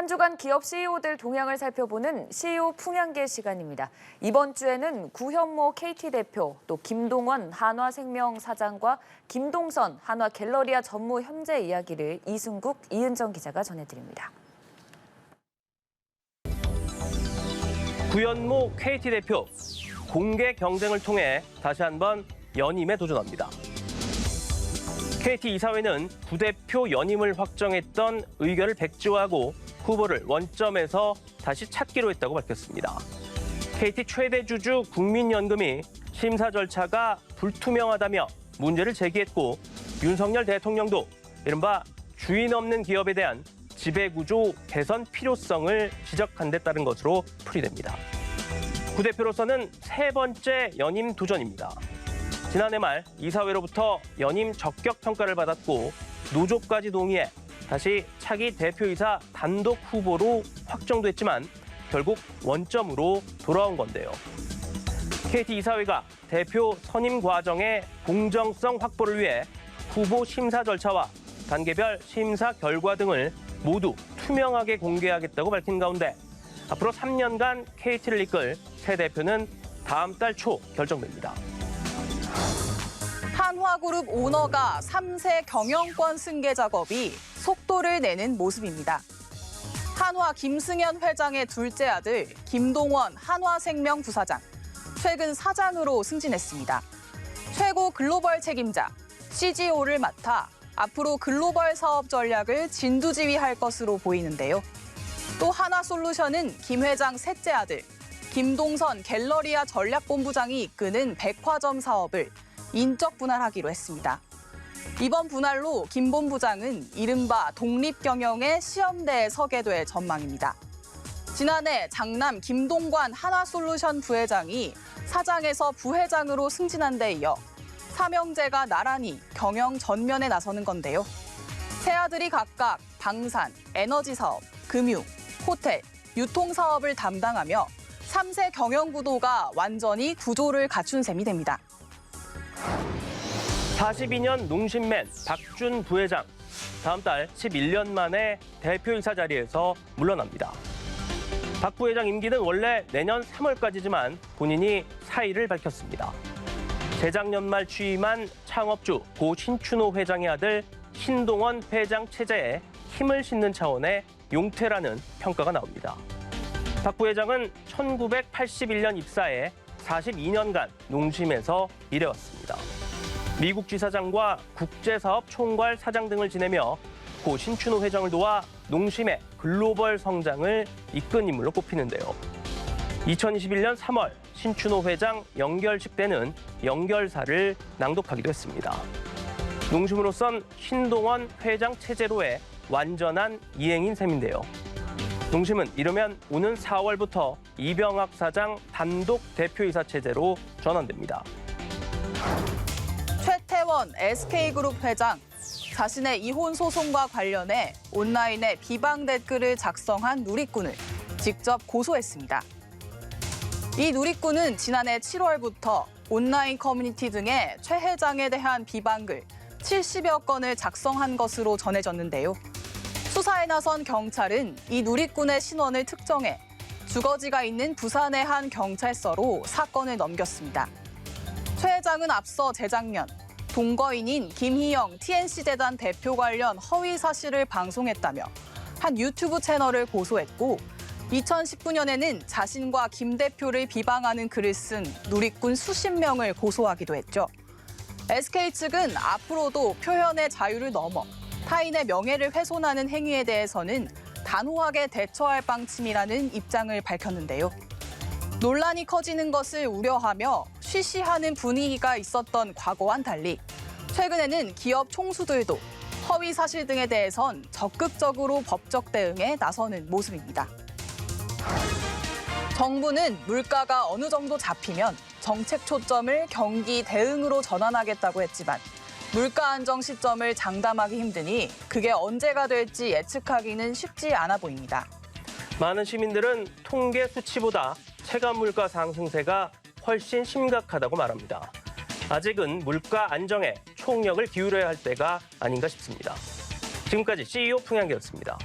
한 주간 기업 CEO들 동향을 살펴보는 CEO 풍향계 시간입니다. 이번 주에는 구현모 KT 대표, 또 김동원 한화생명 사장과 김동선 한화갤러리아 전무 현재 이야기를 이승국, 이은정 기자가 전해드립니다. 구현모 KT 대표, 공개 경쟁을 통해 다시 한번 연임에 도전합니다. KT 이사회는 부대표 연임을 확정했던 의결을 백지화하고 후보를 원점에서 다시 찾기로 했다고 밝혔습니다. KT 최대 주주 국민연금이 심사 절차가 불투명하다며 문제를 제기했고, 윤석열 대통령도 이른바 주인 없는 기업에 대한 지배구조 개선 필요성을 지적한 데 따른 것으로 풀이됩니다. 부대표로서는 세 번째 연임 도전입니다. 지난해 말 이사회로부터 연임 적격 평가를 받았고 노조까지 동의해 다시 차기 대표이사 단독 후보로 확정도 했지만 결국 원점으로 돌아온 건데요. KT 이사회가 대표 선임 과정의 공정성 확보를 위해 후보 심사 절차와 단계별 심사 결과 등을 모두 투명하게 공개하겠다고 밝힌 가운데 앞으로 3년간 KT를 이끌 새 대표는 다음 달 초 결정됩니다. 한화그룹 오너가 3세 경영권 승계 작업이 속도를 내는 모습입니다. 한화 김승현 회장의 둘째 아들 김동원 한화생명 부사장, 최근 사장으로 승진했습니다. 최고 글로벌 책임자, CGO를 맡아 앞으로 글로벌 사업 전략을 진두지휘할 것으로 보이는데요. 또 한화솔루션은 김 회장 셋째 아들 김동선 갤러리아 전략본부장이 이끄는 백화점 사업을 인적 분할하기로 했습니다. 이번 분할로 김 본부장은 이른바 독립경영의 시험대에 서게 될 전망입니다. 지난해 장남 김동관 한화솔루션 부회장이 사장에서 부회장으로 승진한 데 이어 삼형제가 나란히 경영 전면에 나서는 건데요. 세 아들이 각각 방산, 에너지 사업, 금융, 호텔, 유통 사업을 담당하며 3세 경영 구도가 완전히 구조를 갖춘 셈이 됩니다. 42년 농심맨 박준 부회장, 다음 달 11년 만에 대표이사 자리에서 물러납니다. 박 부회장 임기는 원래 내년 3월까지지만 본인이 사의를 밝혔습니다. 재작년 말 취임한 창업주 고 신춘호 회장의 아들 신동원 회장 체제에 힘을 싣는 차원의 용퇴라는 평가가 나옵니다. 박 부회장은 1981년 입사해 42년간 농심에서 일해왔습니다. 미국 지사장과 국제사업 총괄 사장 등을 지내며 고 신춘호 회장을 도와 농심의 글로벌 성장을 이끈 인물로 꼽히는데요. 2021년 3월 신춘호 회장 영결식 때는 영결사를 낭독하기도 했습니다. 농심으로선 신동원 회장 체제로의 완전한 이행인 셈인데요. 농심은 이르면 오는 4월부터 이병학 사장 단독 대표이사 체제로 전환됩니다. 최태원 SK그룹 회장, 자신의 이혼 소송과 관련해 온라인에 비방 댓글을 작성한 누리꾼을 직접 고소했습니다. 이 누리꾼은 지난해 7월부터 온라인 커뮤니티 등에 최 회장에 대한 비방글 70여 건을 작성한 것으로 전해졌는데요. 수사에 나선 경찰은 이 누리꾼의 신원을 특정해 주거지가 있는 부산의 한 경찰서로 사건을 넘겼습니다. 최 회장은 앞서 재작년 동거인인 김희영 TNC재단 대표 관련 허위 사실을 방송했다며 한 유튜브 채널을 고소했고, 2019년에는 자신과 김 대표를 비방하는 글을 쓴 누리꾼 수십 명을 고소하기도 했죠. SK 측은 앞으로도 표현의 자유를 넘어 타인의 명예를 훼손하는 행위에 대해서는 단호하게 대처할 방침이라는 입장을 밝혔는데요. 논란이 커지는 것을 우려하며 쉬쉬하는 분위기가 있었던 과거와는 달리 최근에는 기업 총수들도 허위 사실 등에 대해선 적극적으로 법적 대응에 나서는 모습입니다. 정부는 물가가 어느 정도 잡히면 정책 초점을 경기 대응으로 전환하겠다고 했지만 물가 안정 시점을 장담하기 힘드니 그게 언제가 될지 예측하기는 쉽지 않아 보입니다. 많은 시민들은 통계 수치보다 체감 물가 상승세가 훨씬 심각하다고 말합니다. 아직은 물가 안정에 총력을 기울여야 할 때가 아닌가 싶습니다. 지금까지 CEO 풍향계였습니다.